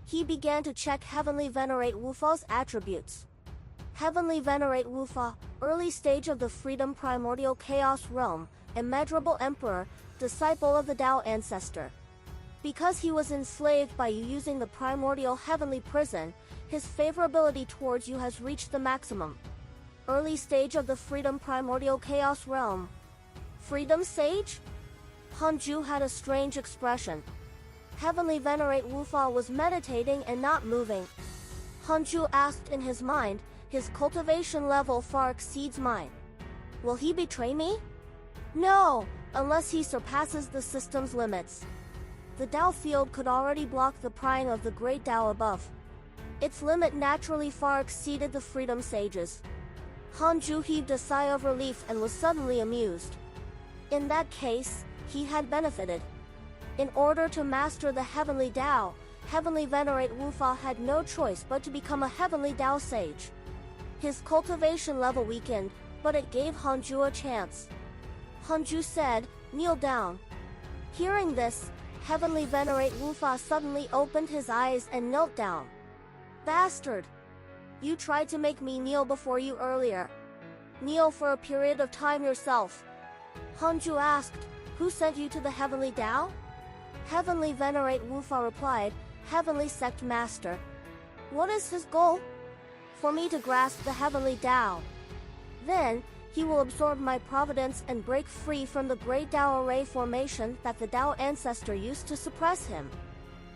He began to check Heavenly Venerate Wufa's attributes. Heavenly Venerate Wufa, early stage of the Freedom Primordial Chaos Realm, immeasurable Emperor, disciple of the Tao Ancestor. Because he was enslaved by you using the primordial heavenly prison, his favorability towards you has reached the maximum. Early stage of the Freedom Primordial Chaos Realm. Freedom Sage? Hanju had a strange expression. Heavenly Venerate Wufa was meditating and not moving. Hanju asked in his mind, his cultivation level far exceeds mine. Will he betray me? No, unless he surpasses the system's limits. The Tao field could already block the prying of the great Tao above. Its limit naturally far exceeded the Freedom Sages. Hanju heaved a sigh of relief and was suddenly amused. In that case, he had benefited. In order to master the Heavenly Tao, Heavenly Venerate Wufa had no choice but to become a Heavenly Tao Sage. His cultivation level weakened, but it gave Hanju a chance. Hanju said, "Kneel down." Hearing this, Heavenly Venerate Wufa suddenly opened his eyes and knelt down. Bastard! You tried to make me kneel before you earlier. Kneel for a period of time yourself. Hanju asked, "Who sent you to the Heavenly Tao?" Heavenly Venerate Wufa replied, "Heavenly Sect Master." What is his goal? For me to grasp the Heavenly Tao. Then, he will absorb my Providence and break free from the great Tao array formation that the Tao Ancestor used to suppress him.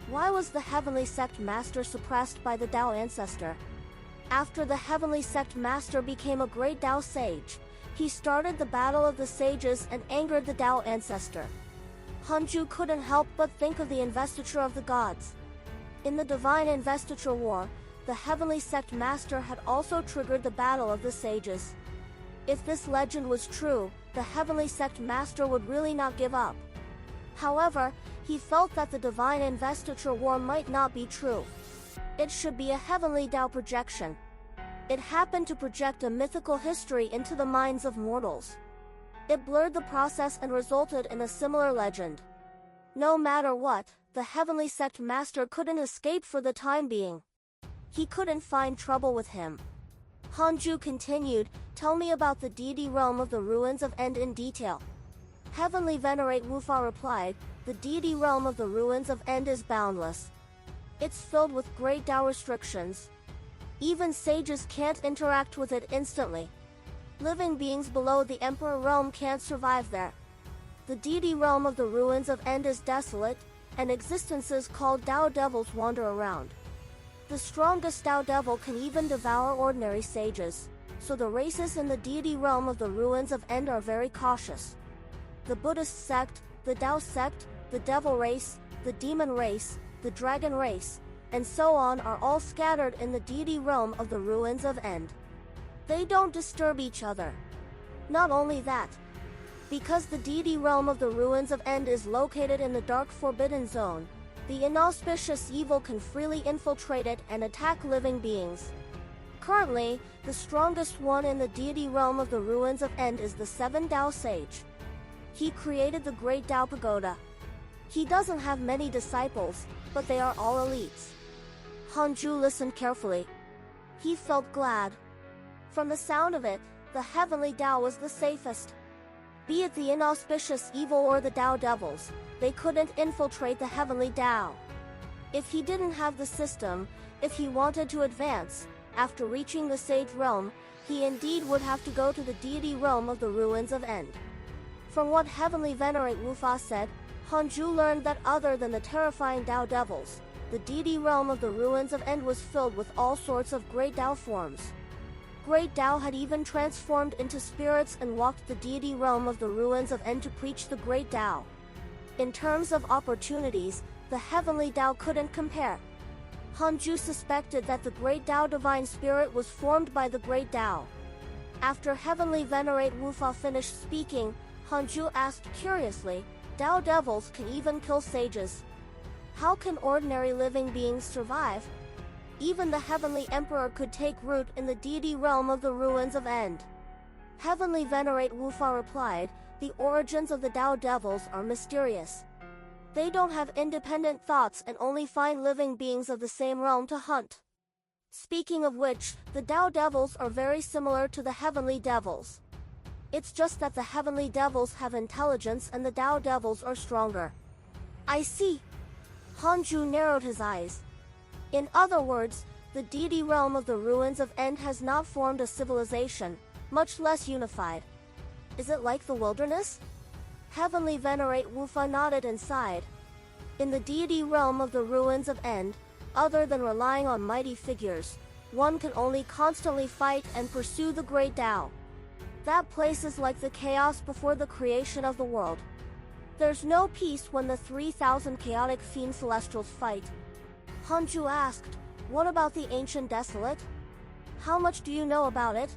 Why was the Heavenly Sect Master suppressed by the Tao Ancestor? After the Heavenly Sect Master became a great Tao Sage, he started the Battle of the Sages and angered the Tao Ancestor. Hanju couldn't help but think of the investiture of the gods. In the Divine Investiture War, the Heavenly Sect Master had also triggered the Battle of the Sages. If this legend was true, the Heavenly Sect Master would really not give up. However, he felt that the Divine Investiture War might not be true. It should be a Heavenly Tao projection. It happened to project a mythical history into the minds of mortals. It blurred the process and resulted in a similar legend. No matter what, the Heavenly Sect Master couldn't escape for the time being. He couldn't find trouble with him. Hanju continued, "Tell me about the deity realm of the ruins of End in detail." Heavenly Venerate Wufa replied, "The deity realm of the ruins of End is boundless. It's filled with great Tao restrictions. Even sages can't interact with it instantly. Living beings below the Emperor realm can't survive there. The deity realm of the ruins of End is desolate, and existences called Tao devils wander around. The strongest Tao devil can even devour ordinary sages, so the races in the deity realm of the ruins of End are very cautious. The Buddhist sect, the Tao sect, the devil race, the demon race, the dragon race, and so on are all scattered in the deity realm of the ruins of End. They don't disturb each other. Not only that, because the deity realm of the ruins of End is located in the dark forbidden zone, the inauspicious evil can freely infiltrate it and attack living beings. Currently, the strongest one in the deity realm of the ruins of End is the Seven Tao Sage. He created the Great Tao Pagoda. He doesn't have many disciples, but they are all elites. Hanju listened carefully. He felt glad. From the sound of it, the Heavenly Tao was the safest. Be it the inauspicious evil or the Tao devils, they couldn't infiltrate the Heavenly Tao. If he didn't have the system, if he wanted to advance, after reaching the Sage realm, he indeed would have to go to the deity realm of the ruins of End. From what Heavenly Venerate Wufa said, Hanju learned that other than the terrifying Tao devils, the deity realm of the ruins of End was filled with all sorts of great Tao forms. Great Tao had even transformed into spirits and walked the deity realm of the ruins of End to preach the Great Tao. In terms of opportunities, the Heavenly Tao couldn't compare. Hanju suspected that the Great Tao Divine Spirit was formed by the Great Tao. After Heavenly Venerate Wufa finished speaking, Hanju asked curiously, "Tao devils can even kill sages. How can ordinary living beings survive?" Even the Heavenly Emperor could take root in the deity realm of the ruins of End. Heavenly Venerate Wufa replied, "The origins of the Tao devils are mysterious. They don't have independent thoughts and only find living beings of the same realm to hunt. Speaking of which, the Tao devils are very similar to the heavenly devils. It's just that the heavenly devils have intelligence and the Tao devils are stronger. I see. Hanju narrowed his eyes. In other words, the deity realm of the ruins of End has not formed a civilization, much less unified. Is it like the wilderness? Heavenly Venerate Wufa nodded and sighed. In the deity realm of the ruins of End, other than relying on mighty figures, one can only constantly fight and pursue the great Tao. That place is like the chaos before the creation of the world. There's no peace when the 3,000 chaotic fiend celestials fight. Hanju asked, what about the ancient desolate? How much do you know about it?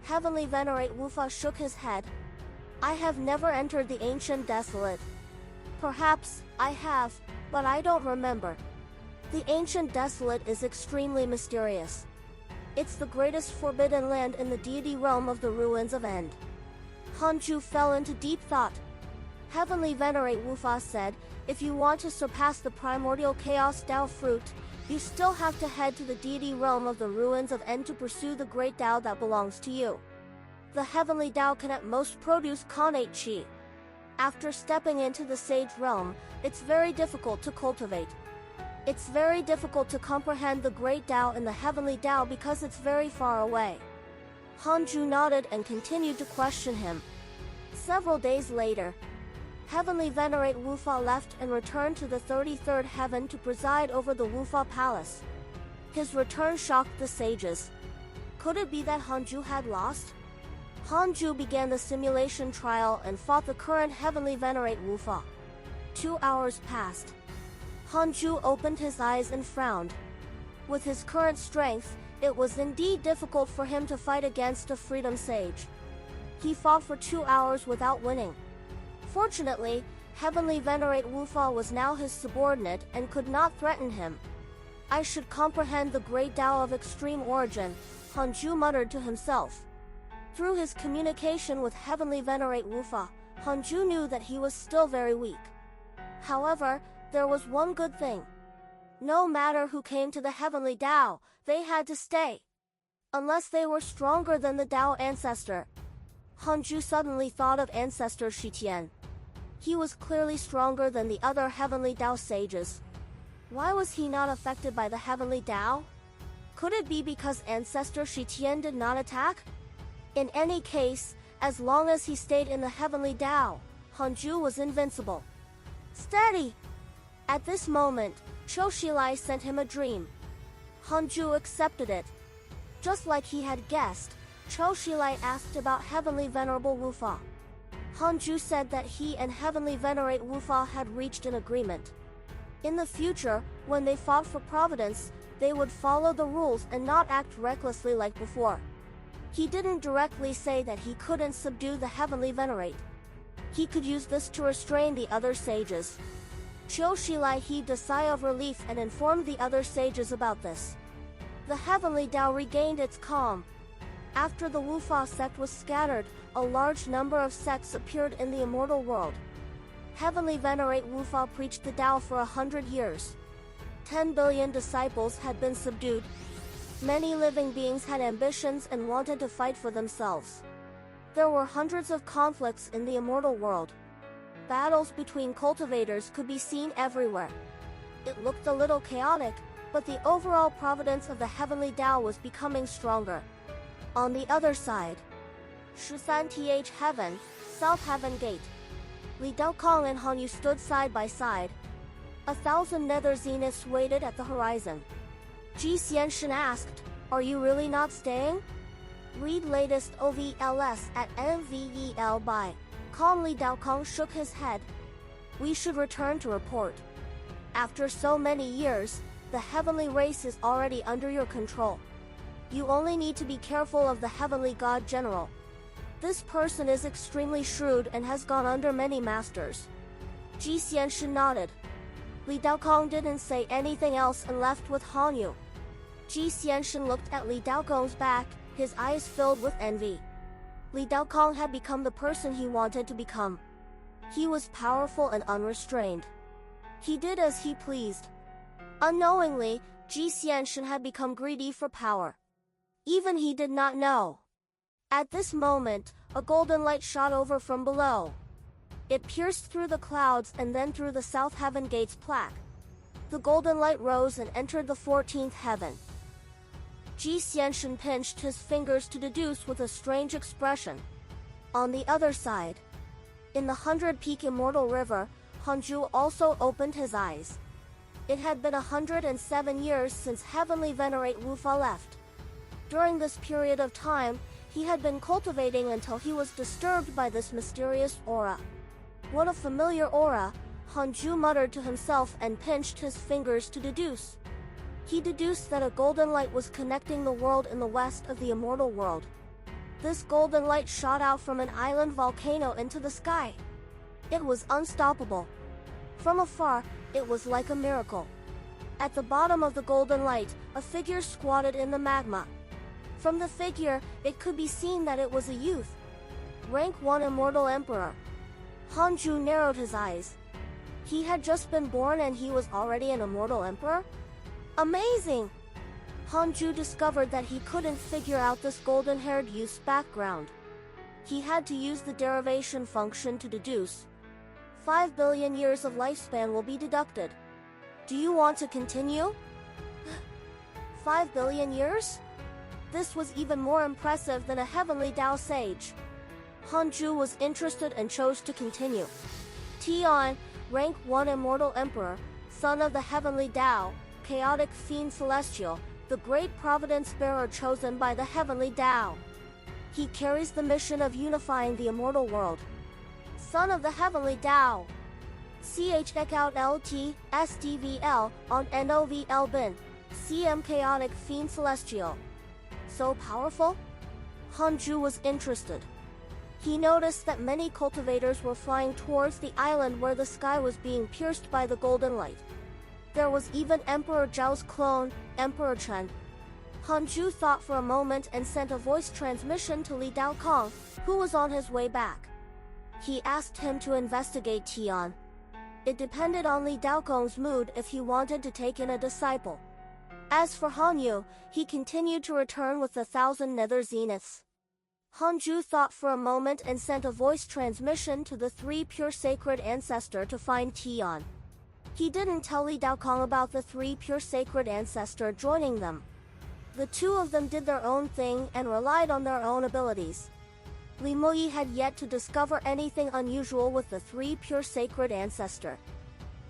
Heavenly Venerate Wufa shook his head. I have never entered the ancient desolate. Perhaps I have, but I don't remember. The ancient desolate is extremely mysterious. It's the greatest forbidden land in the deity realm of the ruins of End. Hanju fell into deep thought. Heavenly Venerate Wufa said, if you want to surpass the primordial chaos Tao fruit, you still have to head to the deity realm of the ruins of End to pursue the great Tao that belongs to you. The heavenly Tao can at most produce connate qi. After stepping into the sage realm, it's very difficult to cultivate. It's very difficult to comprehend the great Tao in the heavenly Tao because it's very far away. Hanju nodded and continued to question him. Several days later, Heavenly Venerate Wufa left and returned to the 33rd heaven to preside over the Wufa palace. His return shocked the sages. Could it be that Hanju had lost? Hanju began the simulation trial and fought the current Heavenly Venerate Wufa. 2 hours passed. Hanju opened his eyes and frowned. With his current strength, it was indeed difficult for him to fight against a freedom sage. He fought for 2 hours without winning. Fortunately, Heavenly Venerate Wufa was now his subordinate and could not threaten him. I should comprehend the great Tao of extreme origin, Hanju muttered to himself. Through his communication with Heavenly Venerate Wufa, Hanju knew that he was still very weak. However, there was one good thing. No matter who came to the heavenly Tao, they had to stay. Unless they were stronger than the Tao ancestor. Hanju suddenly thought of ancestor Shitian. He was clearly stronger than the other heavenly Tao sages. Why was he not affected by the heavenly Tao? Could it be because ancestor Shitian did not attack? In any case, as long as he stayed in the heavenly Tao, Hanju was invincible. Steady! At this moment, Choshilai sent him a dream. Hanju accepted it. Just like he had guessed, Choshilai asked about Heavenly Venerable Wufa. Hanju said that he and Heavenly Venerate Wufa had reached an agreement. In the future, when they fought for Providence, they would follow the rules and not act recklessly like before. He didn't directly say that he couldn't subdue the Heavenly Venerate. He could use this to restrain the other sages. Choshilai heaved a sigh of relief and informed the other sages about this. The heavenly Tao regained its calm. After the Wufa sect was scattered, a large number of sects appeared in the immortal world. Heavenly Venerate Wufa preached the Tao for 100 years. 10 billion disciples had been subdued. Many living beings had ambitions and wanted to fight for themselves. There were hundreds of conflicts in the immortal world. Battles between cultivators could be seen everywhere. It looked a little chaotic, but the overall providence of the heavenly Tao was becoming stronger. On the other side, Shisan Heaven, South Heaven Gate. Li Daokong and Hanyu stood side by side. 1,000 nether zeniths waited at the horizon. Ji Xianshan asked, "Are you really not staying?" Read latest OVLS at NVEL by. Calmly Daokong shook his head. "We should return to report. After so many years, the heavenly race is already under your control. You only need to be careful of the heavenly god general. This person is extremely shrewd and has gone under many masters." Ji Xianshan nodded. Li Daokong didn't say anything else and left with Hanyu. Ji Xianshan looked at Li Daokong's back, his eyes filled with envy. Li Daokong had become the person he wanted to become. He was powerful and unrestrained. He did as he pleased. Unknowingly, Ji Xianshan had become greedy for power. Even he did not know. At this moment, a golden light shot over from below. It pierced through the clouds and then through the South Heaven Gate's plaque. The golden light rose and entered the 14th heaven. Ji Xianshan pinched his fingers to deduce with a strange expression. On the other side, in the 100-peak immortal river, Hanju also opened his eyes. It had been 107 years since Heavenly Venerate Wufa left. During this period of time, he had been cultivating until he was disturbed by this mysterious aura. What a familiar aura, Hanju muttered to himself and pinched his fingers to deduce. He deduced that a golden light was connecting the world in the west of the immortal world. This golden light shot out from an island volcano into the sky. It was unstoppable. From afar, it was like a miracle. At the bottom of the golden light, a figure squatted in the magma. From the figure, it could be seen that it was a youth. Rank 1 Immortal Emperor. Hanju narrowed his eyes. He had just been born and he was already an immortal emperor? Amazing! Hanju discovered that he couldn't figure out this golden-haired youth's background. He had to use the derivation function to deduce. 5 billion years of lifespan will be deducted. Do you want to continue? 5 billion years? This was even more impressive than a heavenly Tao sage. Hanju was interested and chose to continue. Tian, rank 1 Immortal Emperor, son of the heavenly Tao, chaotic fiend celestial, the great Providence bearer chosen by the heavenly Tao. He carries the mission of unifying the immortal world. Son of the heavenly Tao. Check out LT, SDVL, on NOVL bin, CM chaotic fiend celestial. So powerful? Hanju was interested. He noticed that many cultivators were flying towards the island where the sky was being pierced by the golden light. There was even Emperor Zhao's clone, Emperor Chen. Hanju thought for a moment and sent a voice transmission to Li Daokong, who was on his way back. He asked him to investigate Tian. It depended on Li Daokong's mood if he wanted to take in a disciple. As for Hanyu, he continued to return with the 1,000 nether zeniths. Hanju thought for a moment and sent a voice transmission to the 3 pure sacred ancestor to find Tian. He didn't tell Li Daokong about the 3 pure sacred ancestor joining them. The 2 of them did their own thing and relied on their own abilities. Li Muyi had yet to discover anything unusual with the 3 pure sacred ancestor.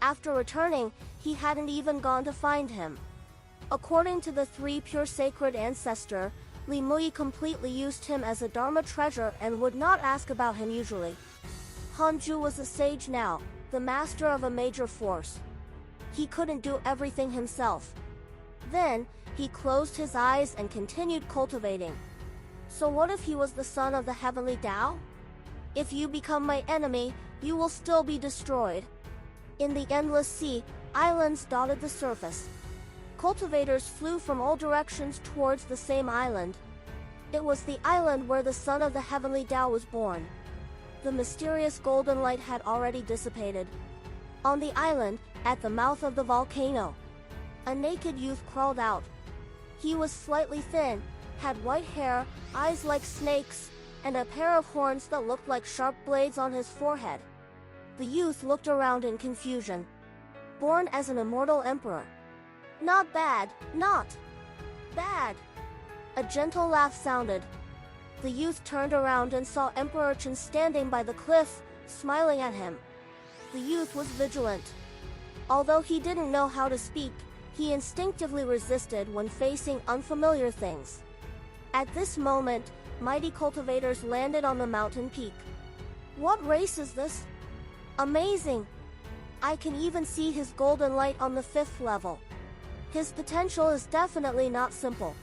After returning, he hadn't even gone to find him. According to the 3 pure sacred ancestor, Li Muyi completely used him as a Dharma treasure and would not ask about him usually. Hanju was a sage now, the master of a major force. He couldn't do everything himself. Then, he closed his eyes and continued cultivating. So what if he was the son of the heavenly Tao? If you become my enemy, you will still be destroyed. In the endless sea, islands dotted the surface. Cultivators flew from all directions towards the same island. It was the island where the son of the heavenly Tao was born. The mysterious golden light had already dissipated. On the island, at the mouth of the volcano, a naked youth crawled out. He was slightly thin, had white hair, eyes like snakes, and a pair of horns that looked like sharp blades on his forehead. The youth looked around in confusion. Born as an immortal emperor. Not bad, not bad. A gentle laugh sounded. The youth turned around and saw Emperor Chen standing by the cliff, smiling at him. The youth was vigilant. Although he didn't know how to speak, he instinctively resisted when facing unfamiliar things. At this moment, mighty cultivators landed on the mountain peak. What race is this? Amazing! I can even see his golden light on the 5th level. His potential is definitely not simple.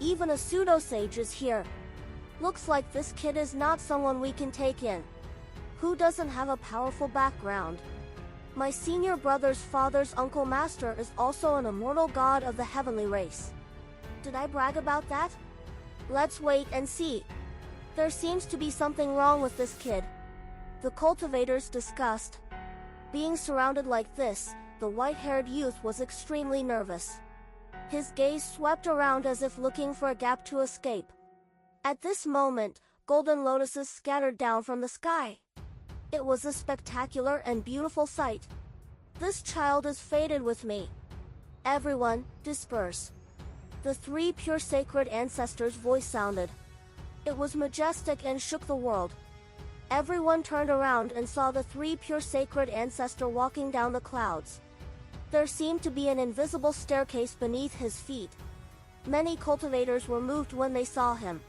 Even a pseudo-sage is here. Looks like this kid is not someone we can take in. Who doesn't have a powerful background? My senior brother's father's uncle master is also an immortal god of the heavenly race. Did I brag about that? Let's wait and see. There seems to be something wrong with this kid. The cultivators discussed. Being surrounded like this, the white-haired youth was extremely nervous. His gaze swept around as if looking for a gap to escape. At this moment, golden lotuses scattered down from the sky. It was a spectacular and beautiful sight. This child is fated with me. Everyone, disperse. The three pure sacred ancestors' voice sounded. It was majestic and shook the world. Everyone turned around and saw the three pure sacred ancestor walking down the clouds. There seemed to be an invisible staircase beneath his feet. Many cultivators were moved when they saw him.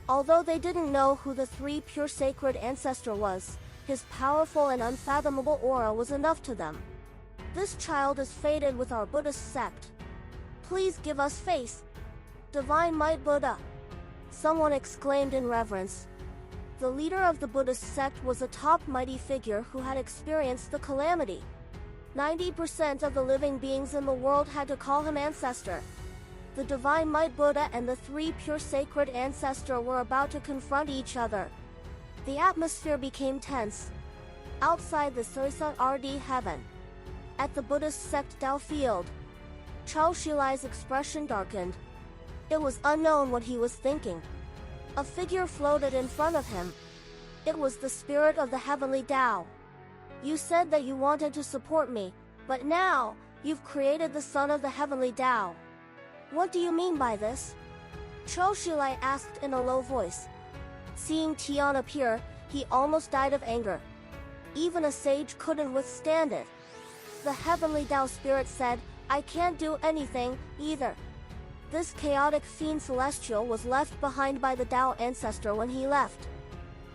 Although they didn't know who the three pure sacred ancestor was, his powerful and unfathomable aura was enough to them. This child is fated with our Buddhist sect. Please give us face. Divine Might Buddha. Someone exclaimed in reverence. The leader of the Buddhist sect was a top mighty figure who had experienced the calamity. 90% of the living beings in the world had to call him ancestor. The Divine Might Buddha and the three pure sacred ancestor were about to confront each other. The atmosphere became tense. Outside the Soisa RD heaven. At the Buddhist sect Dao field. Chao Shilai's expression darkened. It was unknown what he was thinking. A figure floated in front of him. It was the spirit of the heavenly Tao. You said that you wanted to support me, but now, you've created the son of the heavenly Tao. What do you mean by this? Chou Shilai asked in a low voice. Seeing Tian appear, he almost died of anger. Even a sage couldn't withstand it. The heavenly Tao spirit said, I can't do anything, either. This chaotic fiend celestial was left behind by the Tao ancestor when he left.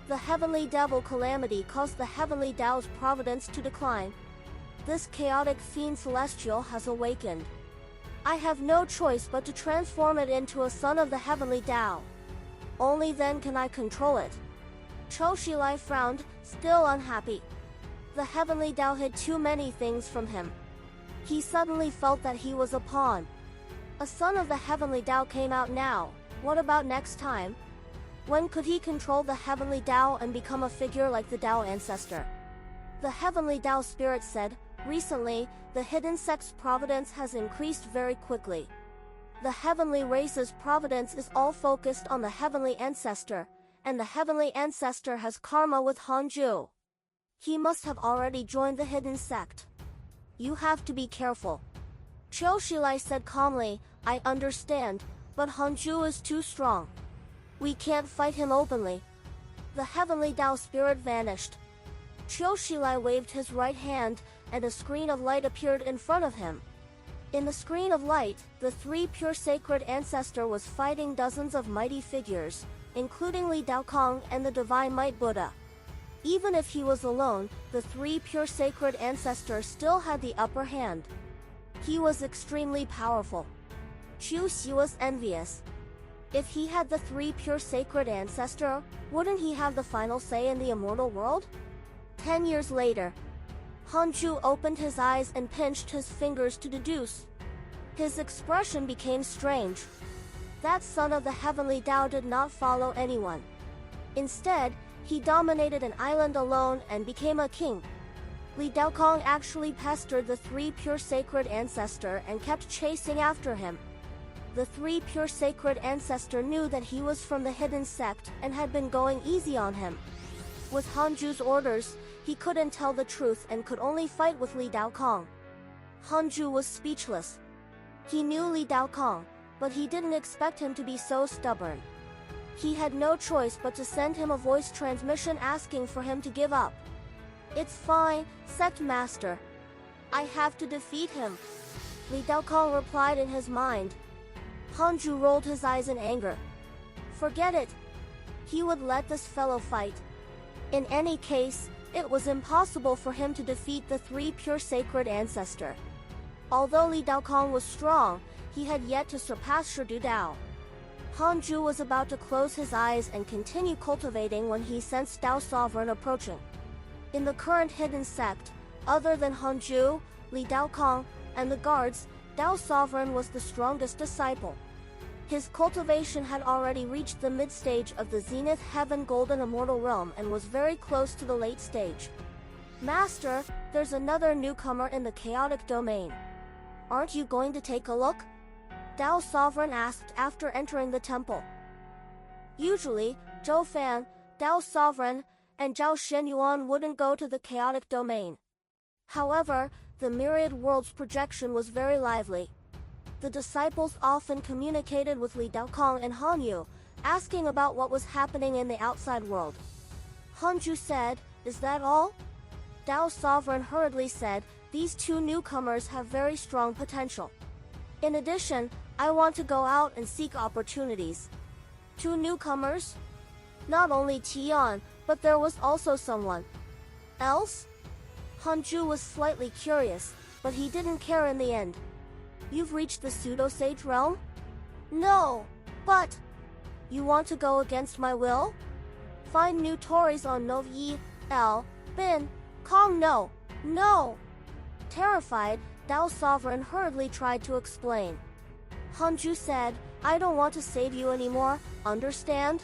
The heavenly devil calamity caused the heavenly Tao's providence to decline. This chaotic fiend celestial has awakened. I have no choice but to transform it into a son of the heavenly Tao. Only then can I control it. Chou Shilai frowned, still unhappy. The heavenly Tao hid too many things from him. He suddenly felt that he was a pawn. A son of the heavenly Tao came out now. What about next time? When could he control the heavenly Tao and become a figure like the Tao ancestor? The heavenly Tao spirit said, recently, the hidden sect's providence has increased very quickly. The heavenly race's providence is all focused on the heavenly ancestor, and the heavenly ancestor has karma with Hanju. He must have already joined the hidden sect. You have to be careful. Chou Shilai said calmly, I understand, but Hanju is too strong. We can't fight him openly. The heavenly Tao spirit vanished. Chou Shilai waved his right hand, and a screen of light appeared in front of him. In the screen of light, the three pure sacred ancestor was fighting dozens of mighty figures, including Li Daokong and the Divine Might Buddha. Even if he was alone, the three pure sacred ancestor still had the upper hand. He was extremely powerful. Chu Xi was envious. If he had the three pure sacred ancestor, wouldn't he have the final say in the immortal world? 10 years later, Hanju opened his eyes and pinched his fingers to deduce. His expression became strange. That son of the heavenly Tao did not follow anyone. Instead, he dominated an island alone and became a king. Li Daokong actually pestered the three pure sacred ancestor and kept chasing after him. The three pure sacred ancestor knew that he was from the hidden sect and had been going easy on him. With Hanju's orders, he couldn't tell the truth and could only fight with Li Daokong. Hanju was speechless. He knew Li Daokong, but he didn't expect him to be so stubborn. He had no choice but to send him a voice transmission asking for him to give up. It's fine, Sect Master. I have to defeat him. Li Daokong replied in his mind. Hanju rolled his eyes in anger. Forget it. He would let this fellow fight. In any case, it was impossible for him to defeat the three pure sacred ancestor. Although Li Daokong was strong, he had yet to surpass Shidu Dao. Hanju was about to close his eyes and continue cultivating when he sensed Dao Sovereign approaching. In the current hidden sect, other than Hanju, Li Daokong, and the guards, Dao Sovereign was the strongest disciple. His cultivation had already reached the mid-stage of the Zenith Heaven Golden Immortal Realm and was very close to the late stage. Master, there's another newcomer in the chaotic domain. Aren't you going to take a look? Dao Sovereign asked after entering the temple. Usually, Zhou Fan, Dao Sovereign, and Zhao Shenyuan wouldn't go to the chaotic domain. However, the myriad worlds projection was very lively. The disciples often communicated with Li Daokong and Han Yu, asking about what was happening in the outside world. Han Ju said, "Is that all?" Dao Sovereign hurriedly said, "These two newcomers have very strong potential. In addition, I want to go out and seek opportunities." Two newcomers? Not only Tian, but there was also someone else? Han Ju was slightly curious, but he didn't care in the end. "You've reached the pseudo-sage realm?" "No, but you want to go against my will? Find new Tories on Nov Yi, L, Bin, Kong no, no." Terrified, Dao Sovereign hurriedly tried to explain. Han Ju said, "I don't want to save you anymore, understand?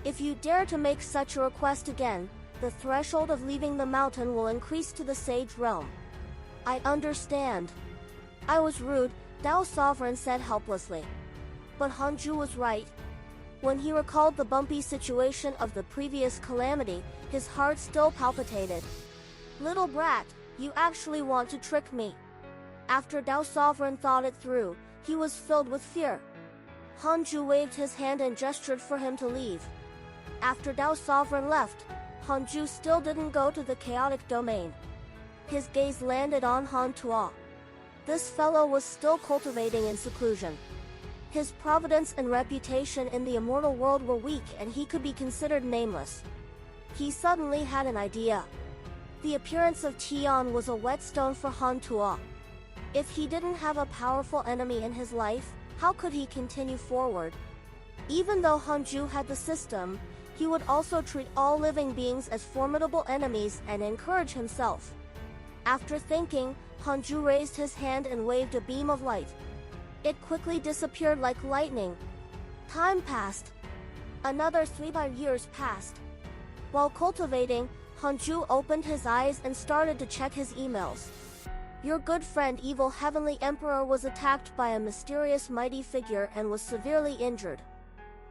If you dare to make such a request again, the threshold of leaving the mountain will increase to the sage realm." "I understand. I was rude," Dao Sovereign said helplessly. But Han Ju was right. When he recalled the bumpy situation of the previous calamity, his heart still palpitated. "Little brat, you actually want to trick me." After Dao Sovereign thought it through, he was filled with fear. Han Ju waved his hand and gestured for him to leave. After Dao Sovereign left, Han Ju still didn't go to the chaotic domain. His gaze landed on Han Tuo. This fellow was still cultivating in seclusion. His providence and reputation in the immortal world were weak and he could be considered nameless. He suddenly had an idea. The appearance of Tian was a whetstone for Han Tuo. If he didn't have a powerful enemy in his life, how could he continue forward? Even though Han Ju had the system, he would also treat all living beings as formidable enemies and encourage himself. After thinking, Han Ju raised his hand and waved a beam of light. It quickly disappeared like lightning. Time passed. Another 3 years passed. While cultivating, Han Ju opened his eyes and started to check his emails. "Your good friend Evil Heavenly Emperor was attacked by a mysterious mighty figure and was severely injured.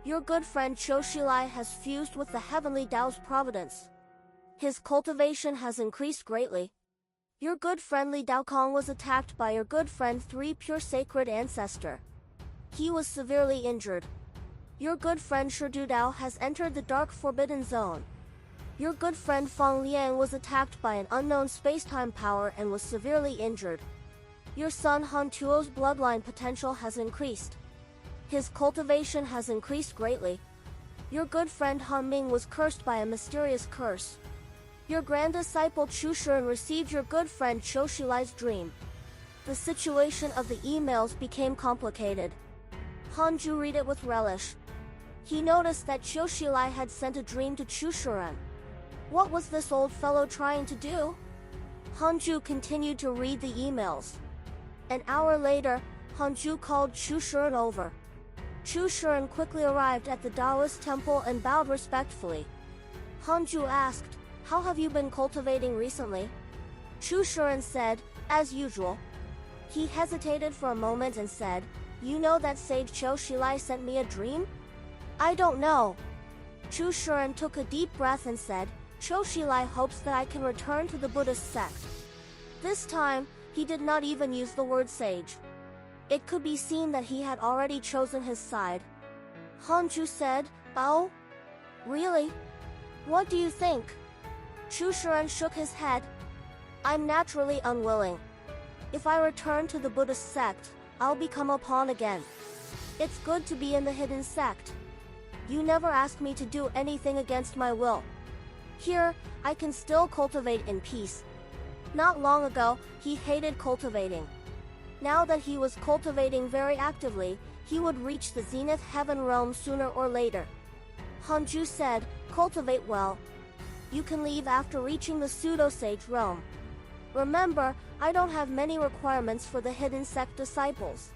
Your good friend Choshilai has fused with the Heavenly Tao's Providence. His cultivation has increased greatly. Your good friend Li Daokong was attacked by your good friend 3 Pure Sacred Ancestor. He was severely injured. Your good friend Shurdu Dao has entered the Dark Forbidden Zone. Your good friend Feng Liang was attacked by an unknown spacetime power and was severely injured. Your son Han Tuo's bloodline potential has increased. His cultivation has increased greatly. Your good friend Han Ming was cursed by a mysterious curse. Your grand disciple Chu Shuren received your good friend Qiu Shilai's dream." The situation of the emails became complicated. Han Ju read it with relish. He noticed that Qiu Shilai had sent a dream to Chu Shuren. What was this old fellow trying to do? Han Ju continued to read the emails. An hour later, Han Ju called Chu Shuren over. Chu Shuren quickly arrived at the Taoist temple and bowed respectfully. Han Ju asked, "How have you been cultivating recently?" Chu Shuren said, "As usual." He hesitated for a moment and said, "You know that sage Qiu Shilai sent me a dream?" "I don't know." Chu Shuren took a deep breath and said, "Qiu Shilai hopes that I can return to the Buddhist sect." This time, he did not even use the word sage. It could be seen that he had already chosen his side. Han Ju said, "Oh? Really? What do you think?" Chu Shuren shook his head. "I'm naturally unwilling. If I return to the Buddhist sect, I'll become a pawn again. It's good to be in the hidden sect. You never asked me to do anything against my will. Here, I can still cultivate in peace." Not long ago, he hated cultivating. Now that he was cultivating very actively, he would reach the Zenith Heaven realm sooner or later. Han Ju said, "Cultivate well. You can leave after reaching the pseudo-sage realm. Remember, I don't have many requirements for the hidden sect disciples.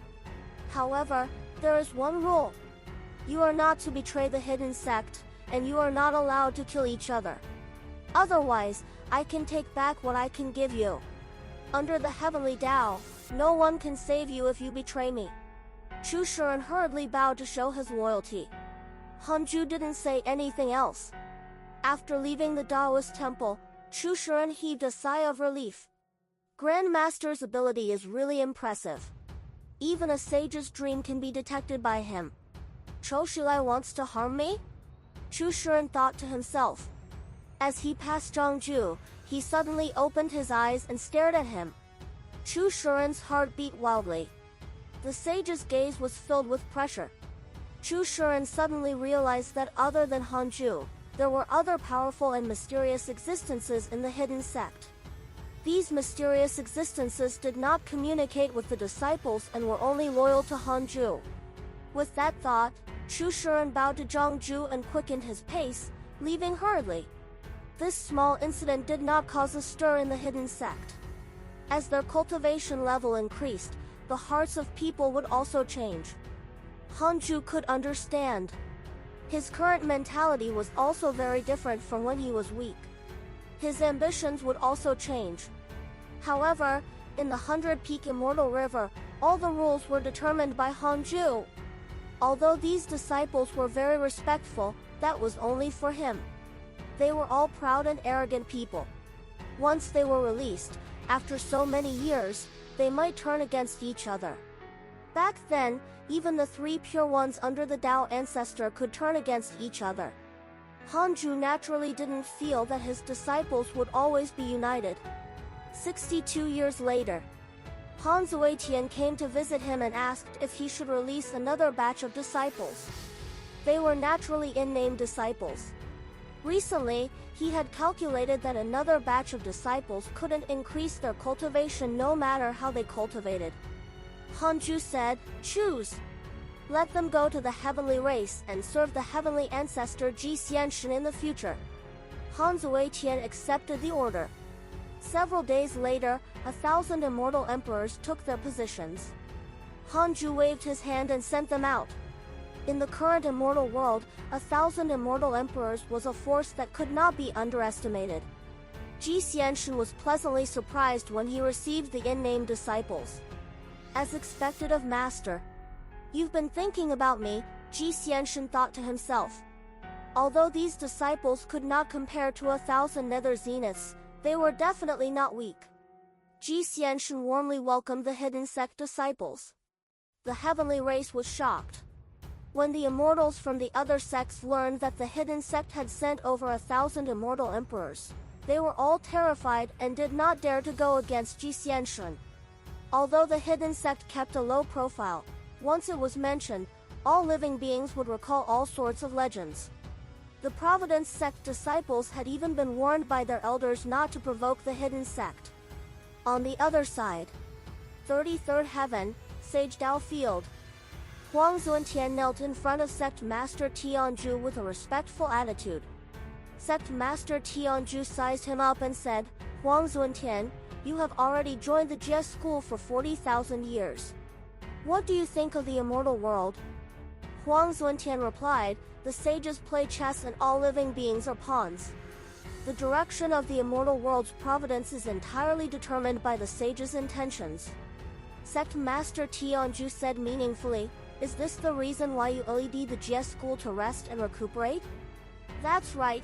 However, there is one rule. You are not to betray the hidden sect, and you are not allowed to kill each other. Otherwise, I can take back what I can give you. Under the heavenly Tao, no one can save you if you betray me. Chushuren hurriedly bowed to show his loyalty. Hanju didn't say anything else. After leaving the Taoist temple, Chushuren heaved a sigh of relief. Grandmaster's ability is really impressive. Even a sage's dream can be detected by him. Choshulai wants to harm me? Chushuren thought to himself. As he passed Zhangju, he suddenly opened his eyes and stared at him. Chushuren's heart beat wildly. The sage's gaze was filled with pressure. Chushuren suddenly realized that other than Hanju, there were other powerful and mysterious existences in the hidden sect. These mysterious existences did not communicate with the disciples and were only loyal to Hanju. With that thought, Chushuren bowed to Zhangju and quickened his pace, leaving hurriedly. This small incident did not cause a stir in the hidden sect. As their cultivation level increased, the hearts of people would also change. Hanju could understand. His current mentality was also very different from when he was weak. His ambitions would also change. However, in the 100-peak Immortal River, all the rules were determined by Hanju. Although these disciples were very respectful, that was only for him. They were all proud and arrogant people. Once they were released, after so many years, they might turn against each other. Back then, even the 3 pure ones under the Tao ancestor could turn against each other. Hanju naturally didn't feel that his disciples would always be united. 62 years later, Han Zuetian came to visit him and asked if he should release another batch of disciples. They were naturally in-name disciples. Recently, he had calculated that another batch of disciples couldn't increase their cultivation no matter how they cultivated. Hanju said, "Choose. Let them go to the heavenly race and serve the heavenly ancestor Ji Xianshen in the future." Han Zuetian accepted the order. Several days later, 1,000 immortal emperors took their positions. Hanju waved his hand and sent them out. In the current immortal world, 1,000 immortal emperors was a force that could not be underestimated. Ji Xianshen was pleasantly surprised when he received the in-name disciples. As expected of Master. "You've been thinking about me," Ji Xianshen thought to himself. Although these disciples could not compare to 1,000 nether zeniths, they were definitely not weak. Ji Xianshen warmly welcomed the hidden sect disciples. The heavenly race was shocked. When the immortals from the other sects learned that the hidden sect had sent over 1,000 immortal emperors, they were all terrified and did not dare to go against Ji Xianshen. Although the hidden sect kept a low profile, once it was mentioned, all living beings would recall all sorts of legends. The Providence sect disciples had even been warned by their elders not to provoke the hidden sect. On the other side, 33rd Heaven, Sage Dao Field. Huang Zuantian knelt in front of Sect Master Tianju with a respectful attitude. Sect Master Tianju sized him up and said, "Huang Zuantian, you have already joined the Jie school for 40,000 years. What do you think of the immortal world?" Huang Zuantian replied, "The sages play chess and all living beings are pawns. The direction of the immortal world's providence is entirely determined by the sages' intentions." Sect Master Tianju said meaningfully, "Is this the reason why you led the Jie school to rest and recuperate?" "That's right.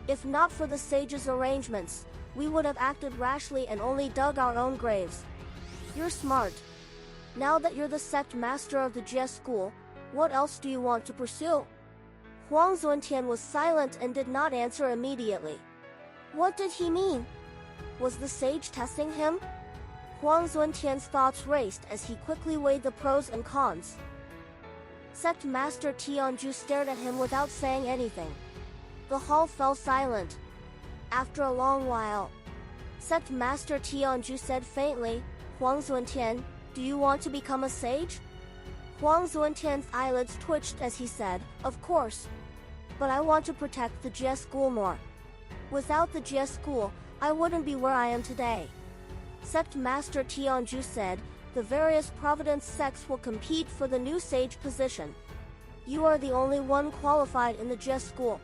If not for the sages' arrangements, we would have acted rashly and only dug our own graves. You're smart. Now that you're the sect master of the Jie school, what else do you want to pursue?" Huang Zuantian was silent and did not answer immediately. What did he mean? Was the sage testing him? Huang Zuantian's thoughts raced as he quickly weighed the pros and cons. Sect Master Tianju stared at him without saying anything. The hall fell silent. After a long while, Sect Master Tianju said faintly, "Huang Zuantian, do you want to become a sage?" Huang Zuantian's eyelids twitched as he said, "Of course. But I want to protect the Jie school more. Without the Jie school, I wouldn't be where I am today." Sect Master Tianju said, "The various Providence sects will compete for the new sage position. You are the only one qualified in the Jie school.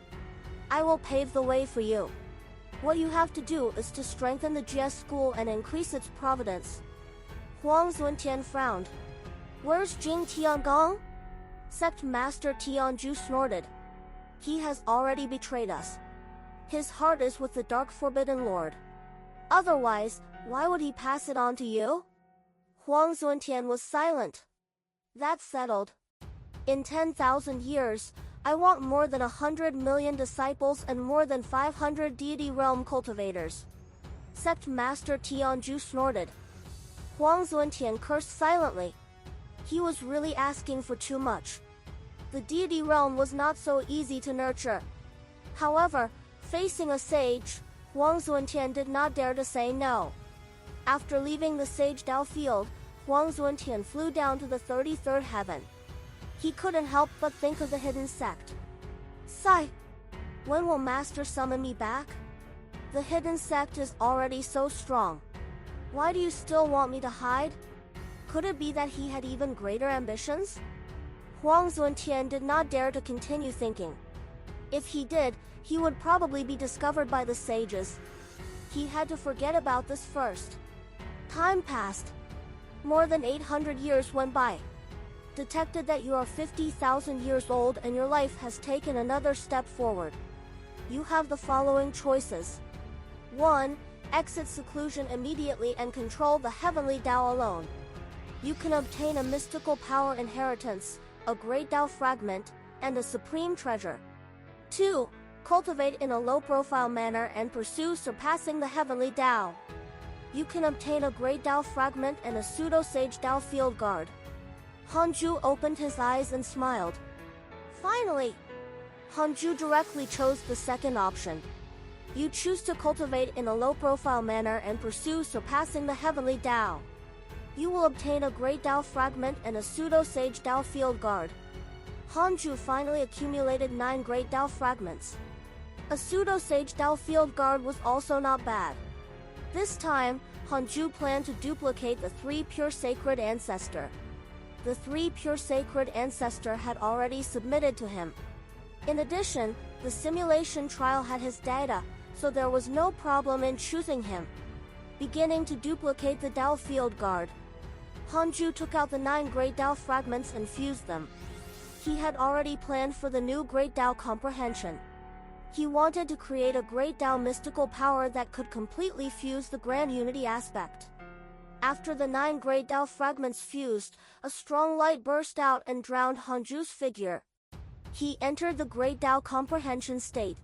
I will pave the way for you." What you have to do is to strengthen the GS school and increase its providence. Huang Zuntian frowned. Where's Jing Tiangong? Sect Master Tianju snorted. He has already betrayed us. His heart is with the Dark Forbidden Lord. Otherwise, why would he pass it on to you? Huang Zuntian was silent. That's settled. In 10,000 years, I want more than 100 million disciples and more than 500 deity realm cultivators. Sect Master Tianju snorted. Huang Zuntian cursed silently. He was really asking for too much. The deity realm was not so easy to nurture. However, facing a sage, Huang Zuntian did not dare to say no. After leaving the Sage Dao field, Huang Zuntian flew down to the 33rd heaven. He couldn't help but think of the hidden sect. Sigh. When will Master summon me back? The hidden sect is already so strong. Why do you still want me to hide? Could it be that he had even greater ambitions? Huang Zuntian did not dare to continue thinking. If he did, he would probably be discovered by the sages. He had to forget about this first. Time passed. More than 800 years went by. Detected that you are 50,000 years old and your life has taken another step forward. You have the following choices. 1. Exit seclusion immediately and control the heavenly Tao alone. You can obtain a mystical power inheritance, a great Tao fragment, and a supreme treasure. 2. Cultivate in a low-profile manner and pursue surpassing the heavenly Tao. You can obtain a great Tao fragment and a pseudo-sage Tao field guard. Hanju opened his eyes and smiled. Finally! Hanju directly chose the second option. You choose to cultivate in a low-profile manner and pursue surpassing the heavenly Tao. You will obtain a great Tao fragment and a pseudo-sage Tao field guard. Hanju finally accumulated 9 great Tao fragments. A pseudo-sage Tao field guard was also not bad. This time, Hanju planned to duplicate the 3 pure sacred ancestor. The 3 pure sacred ancestor had already submitted to him. In addition, the simulation trial had his data, so there was no problem in choosing him. Beginning to duplicate the Tao field guard, Hanju took out the 9 great Tao fragments and fused them. He had already planned for the new great Tao comprehension. He wanted to create a great Tao mystical power that could completely fuse the grand unity aspect. After the 9 great Tao fragments fused, a strong light burst out and drowned Hanju's figure. He entered the great Tao comprehension state.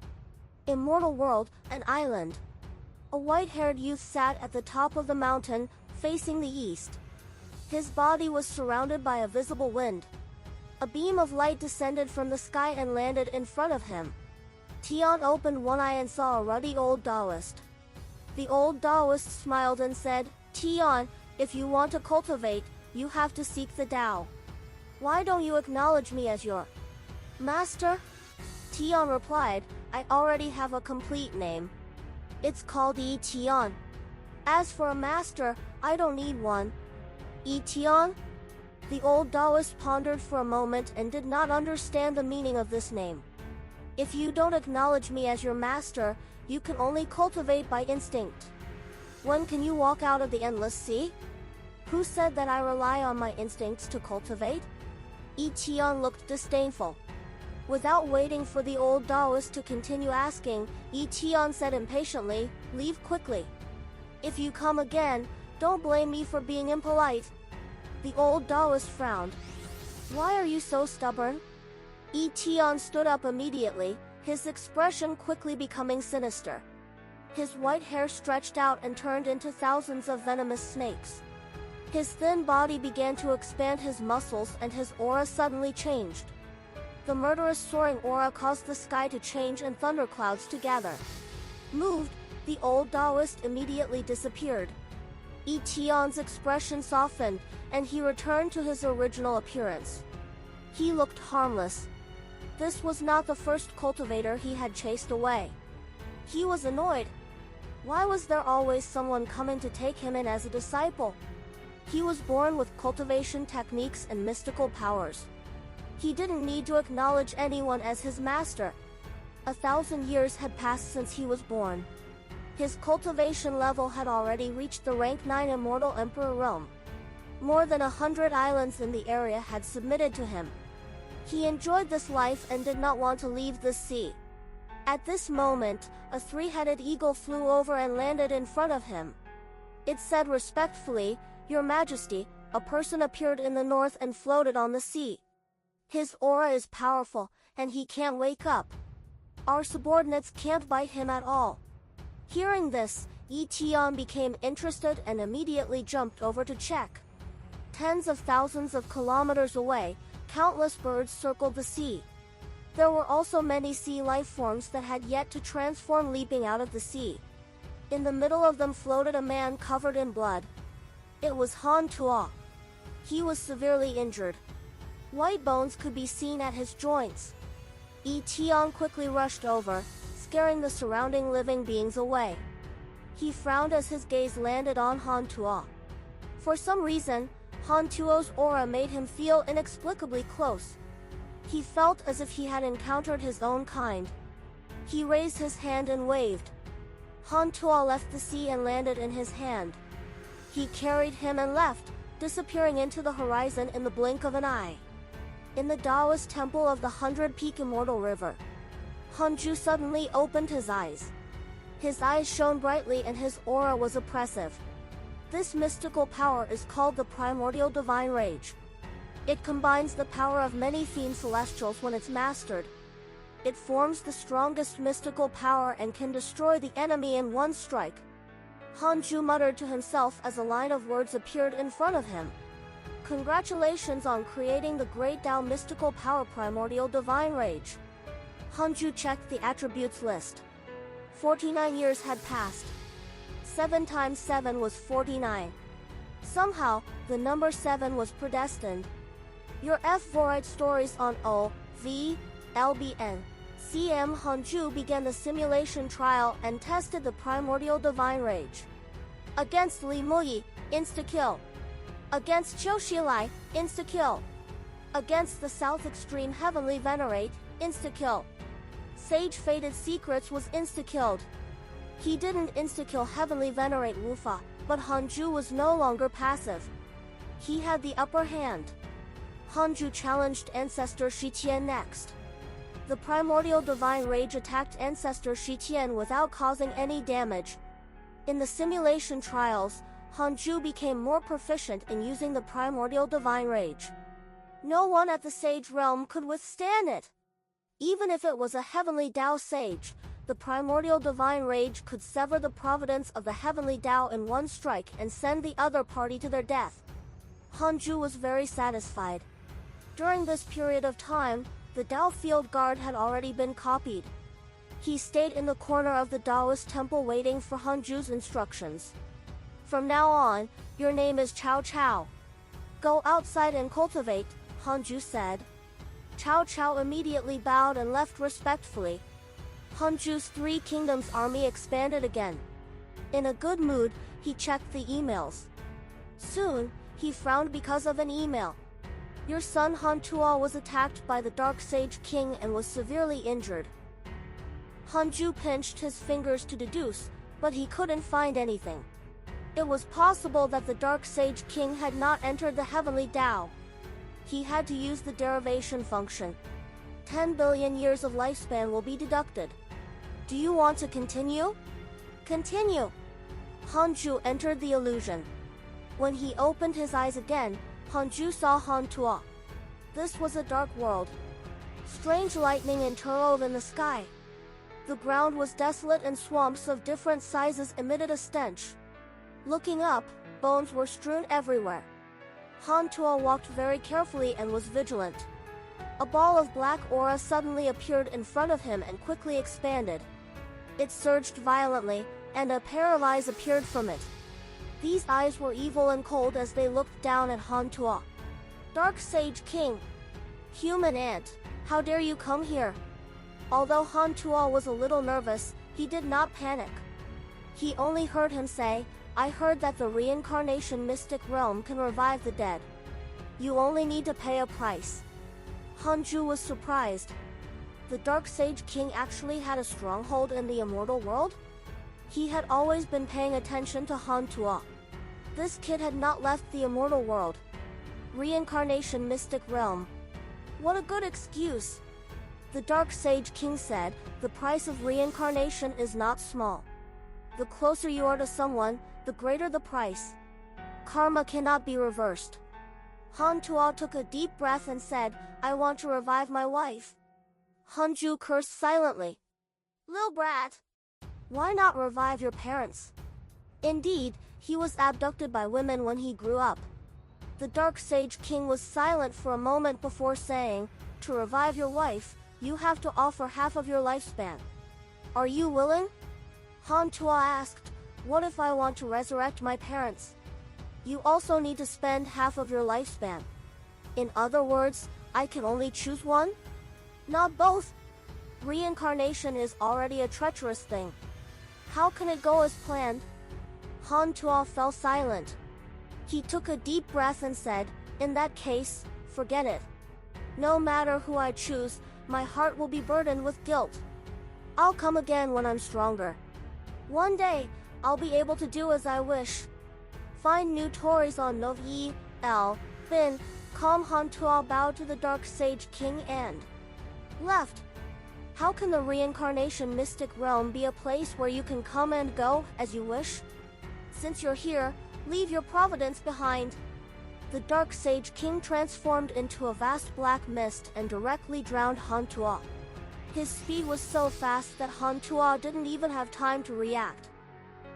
Immortal world, an island. A white-haired youth sat at the top of the mountain, facing the east. His body was surrounded by a visible wind. A beam of light descended from the sky and landed in front of him. Tian opened one eye and saw a ruddy old Taoist. The old Taoist smiled and said, Tian, if you want to cultivate, you have to seek the Tao. Why don't you acknowledge me as your master? Tian replied, I already have a complete name. It's called Yi Tian. As for a master, I don't need one. Yi Tian? The old Taoist pondered for a moment and did not understand the meaning of this name. If you don't acknowledge me as your master, you can only cultivate by instinct. When can you walk out of the endless sea? Who said that I rely on my instincts to cultivate? Yi Tian looked disdainful. Without waiting for the old Taoist to continue asking, Yi Tian said impatiently, leave quickly. If you come again, don't blame me for being impolite. The old Taoist frowned. Why are you so stubborn? Yi Tian stood up immediately, his expression quickly becoming sinister. His white hair stretched out and turned into thousands of venomous snakes. His thin body began to expand his muscles and his aura suddenly changed. The murderous soaring aura caused the sky to change and thunderclouds to gather. Moved, the old Taoist immediately disappeared. Yi Tian's expression softened, and he returned to his original appearance. He looked harmless. This was not the first cultivator he had chased away. He was annoyed. Why was there always someone coming to take him in as a disciple? He was born with cultivation techniques and mystical powers. He didn't need to acknowledge anyone as his master. 1,000 years had passed since he was born. His cultivation level had already reached the rank 9 immortal emperor realm. More than 100 islands in the area had submitted to him. He enjoyed this life and did not want to leave the sea. At this moment, a three-headed eagle flew over and landed in front of him. It said respectfully, "Your Majesty," a person appeared in the north and floated on the sea. His aura is powerful, and he can't wake up. Our subordinates can't bite him at all. Hearing this, Tian became interested and immediately jumped over to check. Tens of thousands of kilometers away, countless birds circled the sea. There were also many sea life forms that had yet to transform leaping out of the sea. In the middle of them floated a man covered in blood. It was Han Tuo. He was severely injured. White bones could be seen at his joints. Tian quickly rushed over, scaring the surrounding living beings away. He frowned as his gaze landed on Han Tuo. For some reason, Han Tuo's aura made him feel inexplicably close. He felt as if he had encountered his own kind. He raised his hand and waved. Han Tuo left the sea and landed in his hand. He carried him and left, disappearing into the horizon in the blink of an eye. In the Taoist temple of the 100-peak immortal river, Hanju suddenly opened his eyes. His eyes shone brightly and his aura was oppressive. This mystical power is called the primordial divine rage. It combines the power of many fiend celestials when it's mastered. It forms the strongest mystical power and can destroy the enemy in one strike. Hanju muttered to himself as a line of words appeared in front of him. Congratulations on creating the great Tao mystical power primordial divine rage. Hanju checked the attributes list. 49 years had passed. 7 times 7 was 49. Somehow, the number 7 was predestined. Your F-Vorite stories on O, V, LBN. CM Hanju began the simulation trial and tested the primordial divine rage. Against Li Muyi, insta-kill. Against Qiu Shilai, insta-kill. Against the South Extreme Heavenly Venerate, insta-kill. Sage Fated Secrets was insta-killed. He didn't insta-kill Heavenly Venerate Wufa, but Hanju was no longer passive. He had the upper hand. Hanju challenged Ancestor Shitian next. The primordial divine rage attacked Ancestor Shitian without causing any damage. In the simulation trials, Hanju became more proficient in using the primordial divine rage. No one at the Sage realm could withstand it. Even if it was a heavenly Tao sage, the primordial divine rage could sever the providence of the heavenly Tao in one strike and send the other party to their death. Hanju was very satisfied. During this period of time, the Tao field guard had already been copied. He stayed in the corner of the Taoist temple waiting for Hanju's instructions. From now on, your name is Cao Cao. Go outside and cultivate, Hanju said. Cao Cao immediately bowed and left respectfully. Hanju's Three Kingdoms army expanded again. In a good mood, he checked the emails. Soon, he frowned because of an email. Your son Han Tuo was attacked by the Dark Sage King and was severely injured. Hanju pinched his fingers to deduce, but he couldn't find anything. It was possible that the Dark Sage King had not entered the Heavenly Tao. He had to use the derivation function. 10 billion years of lifespan will be deducted. Do you want to continue? Continue. Hanju entered the illusion. When he opened his eyes again, Hanju saw Han Tuo. This was a dark world. Strange lightning interwove in the sky. The ground was desolate and swamps of different sizes emitted a stench. Looking up, bones were strewn everywhere. Han Tuo walked very carefully and was vigilant. A ball of black aura suddenly appeared in front of him and quickly expanded. It surged violently, and a pair of eyes appeared from it. These eyes were evil and cold as they looked down at Han Tuo. Dark Sage King. Human ant, how dare you come here? Although Han Tuo was a little nervous, he did not panic. He only heard him say, I heard that the reincarnation mystic realm can revive the dead. You only need to pay a price. Hanju was surprised. The Dark Sage King actually had a stronghold in the immortal world? He had always been paying attention to Han Tuo. This kid had not left the immortal world. Reincarnation mystic realm. What a good excuse. The Dark Sage King said, the price of reincarnation is not small. The closer you are to someone, the greater the price. Karma cannot be reversed. Han Tuo took a deep breath and said, I want to revive my wife. Hanju cursed silently. Lil brat. Why not revive your parents? Indeed, he was abducted by women when he grew up. The Dark Sage King was silent for a moment before saying, to revive your wife, you have to offer half of your lifespan. Are you willing? Han Tuo asked, what if I want to resurrect my parents? You also need to spend half of your lifespan. In other words, I can only choose one? Not both. Reincarnation is already a treacherous thing. How can it go as planned? Han Tuo fell silent. He took a deep breath and said, in that case, forget it. No matter who I choose, my heart will be burdened with guilt. I'll come again when I'm stronger. One day, I'll be able to do as I wish. Find new Tories on Novi, L, Bin, calm. Han Tuo bowed to the Dark Sage King and left. How can the reincarnation mystic realm be a place where you can come and go as you wish? Since you're here, leave your Providence behind. The Dark Sage King transformed into a vast black mist and directly drowned Han Tuo. His speed was so fast that Han Tuo didn't even have time to react.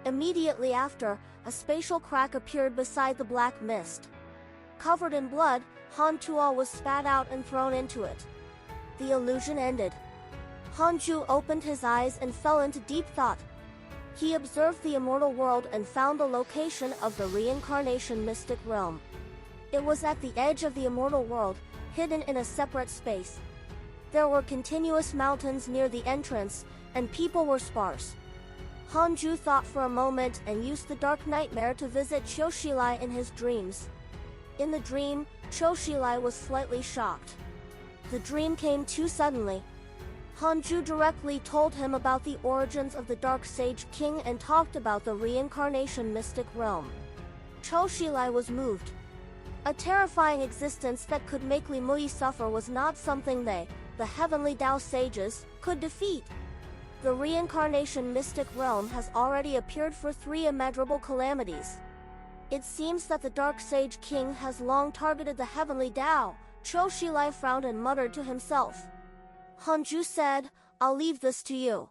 Immediately after, a spatial crack appeared beside the black mist. Covered in blood, Han Tuo was spat out and thrown into it. The illusion ended. Hanju opened his eyes and fell into deep thought. He observed the immortal world and found the location of the reincarnation mystic realm. It was at the edge of the immortal world, hidden in a separate space. There were continuous mountains near the entrance, and people were sparse. Hanju thought for a moment and used the dark nightmare to visit Choshilai in his dreams. In the dream, Choshilai was slightly shocked. The dream came too suddenly. Hanju directly told him about the origins of the Dark Sage King and talked about the reincarnation mystic realm. Choshilai was moved. A terrifying existence that could make Limui suffer was not something they, the heavenly Tao sages, could defeat. The reincarnation mystic realm has already appeared for 3 immeasurable calamities. It seems that the Dark Sage King has long targeted the heavenly Tao. Choshilai frowned and muttered to himself. Hanju said, I'll leave this to you.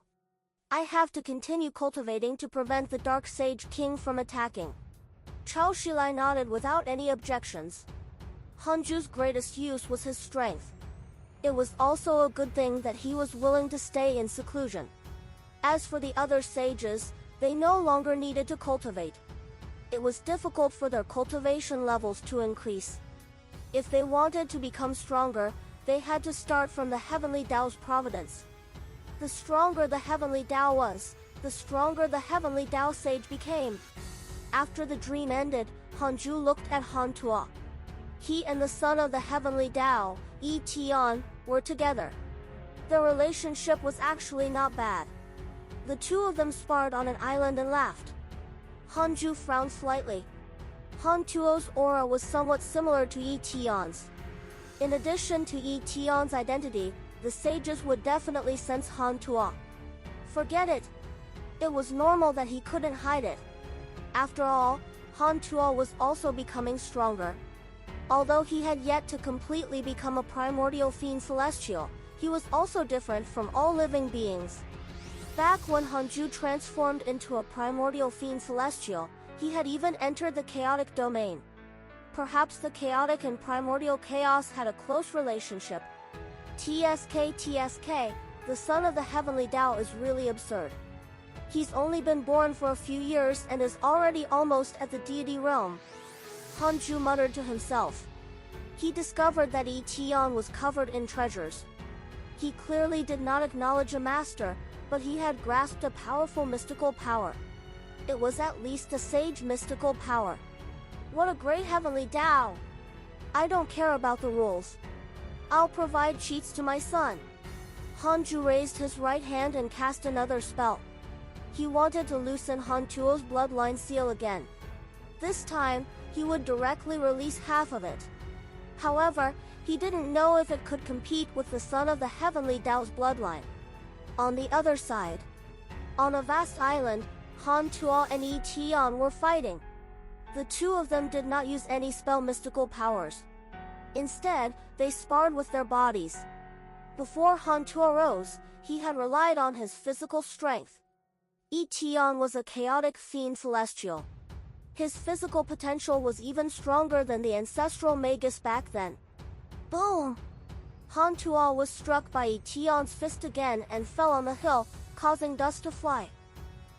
I have to continue cultivating to prevent the Dark Sage King from attacking. Choshilai nodded without any objections. Hanju's greatest use was his strength. It was also a good thing that he was willing to stay in seclusion. As for the other sages, they no longer needed to cultivate. It was difficult for their cultivation levels to increase. If they wanted to become stronger, they had to start from the heavenly Tao's providence. The stronger the heavenly Tao was, the stronger the heavenly Tao sage became. After the dream ended, Hanju looked at Han Tuo. He and the son of the heavenly Tao, Yi Tian, were together. Their relationship was actually not bad. The two of them sparred on an island and laughed. Hanju frowned slightly. Han Tuo's aura was somewhat similar to Yi Tian's. In addition to Yi Tian's identity, the sages would definitely sense Han Tuo. Forget it. It was normal that he couldn't hide it. After all, Han Tuo was also becoming stronger. Although he had yet to completely become a primordial fiend celestial, he was also different from all living beings. Back when Hanju transformed into a primordial fiend celestial, he had even entered the chaotic domain. Perhaps the chaotic and primordial chaos had a close relationship. TSK, the son of the heavenly Tao is really absurd. He's only been born for a few years and is already almost at the deity realm. Hanju muttered to himself. He discovered that Yi Tian was covered in treasures. He clearly did not acknowledge a master, but he had grasped a powerful mystical power. It was at least a sage mystical power. What a great heavenly Tao! I don't care about the rules. I'll provide cheats to my son. Hanju raised his right hand and cast another spell. he wanted to loosen Han Tuo's bloodline seal again. This time, he would directly release half of it. However, he didn't know if it could compete with the son of the heavenly Tao's bloodline. On the other side, on a vast island, Han Tuo and Yi Tian were fighting. The two of them did not use any spell mystical powers. Instead, they sparred with their bodies. Before Han Tuo rose, he had relied on his physical strength. Yi Tian was a chaotic fiend celestial. His physical potential was even stronger than the ancestral magus back then. Boom! Han Tuo was struck by Yi Tian's fist again and fell on the hill, causing dust to fly.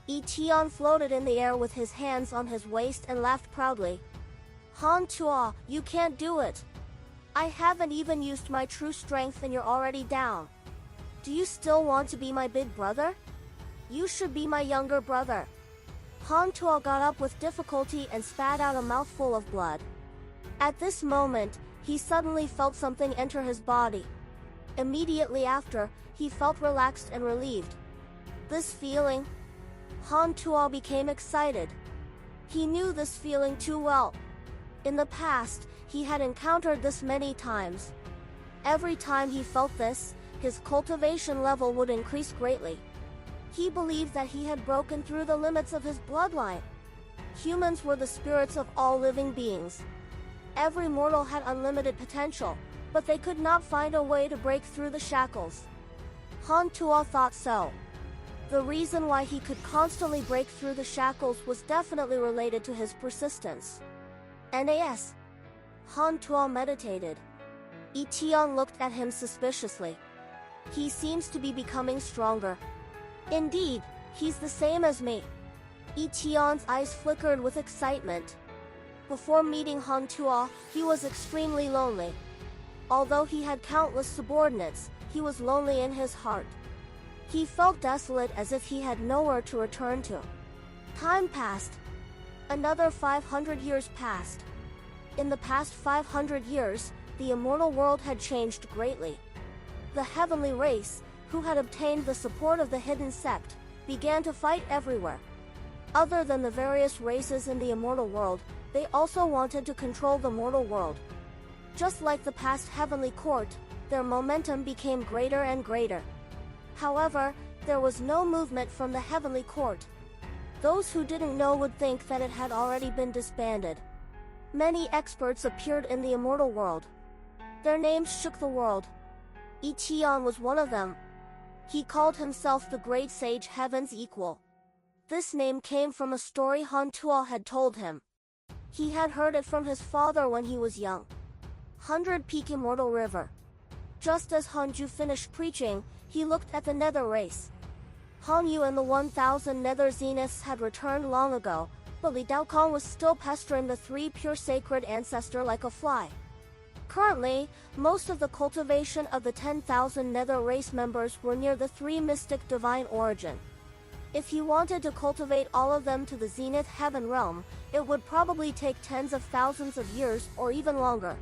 Yi Tian floated in the air with his hands on his waist and laughed proudly. Han Tuo, you can't do it. I haven't even used my true strength and you're already down. Do you still want to be my big brother? You should be my younger brother. Han Tuo got up with difficulty and spat out a mouthful of blood. At this moment, he suddenly felt something enter his body. Immediately after, he felt relaxed and relieved. This feeling? Han Tuo became excited. He knew this feeling too well. In the past, he had encountered this many times. Every time he felt this, his cultivation level would increase greatly. He believed that he had broken through the limits of his bloodline. Humans were the spirits of all living beings. Every mortal had unlimited potential, but they could not find a way to break through the shackles. Han Tuo thought so. The reason why he could constantly break through the shackles was definitely related to his persistence. NAS. Han Tuo meditated. Yi Tian looked at him suspiciously. He seems to be becoming stronger. Indeed, he's the same as me. Yi Tian's eyes flickered with excitement. Before meeting Han Tuo, he was extremely lonely. Although he had countless subordinates, he was lonely in his heart. He felt desolate as if he had nowhere to return to. Time passed. Another 500 years passed. In the past 500 years, the immortal world had changed greatly. The heavenly race, who had obtained the support of the hidden sect, began to fight everywhere. Other than the various races in the immortal world, they also wanted to control the mortal world. Just like the past heavenly court, their momentum became greater and greater. However, there was no movement from the heavenly court. Those who didn't know would think that it had already been disbanded. Many experts appeared in the immortal world. Their names shook the world. Yi Tian was one of them. He called himself the Great Sage Heaven's Equal. This name came from a story Han Tuo had told him. He had heard it from his father when he was young. 100 Peak Immortal River. Just as Hanju finished preaching, he looked at the Nether race. Han Yu and the 1,000 Nether Zeniths had returned long ago, but Li Daokong was still pestering the 3 pure sacred ancestor like a fly. Currently, most of the cultivation of the 10,000 Nether race members were near the 3 mystic divine origin. If he wanted to cultivate all of them to the Zenith Heaven realm, it would probably take tens of thousands of years or even longer.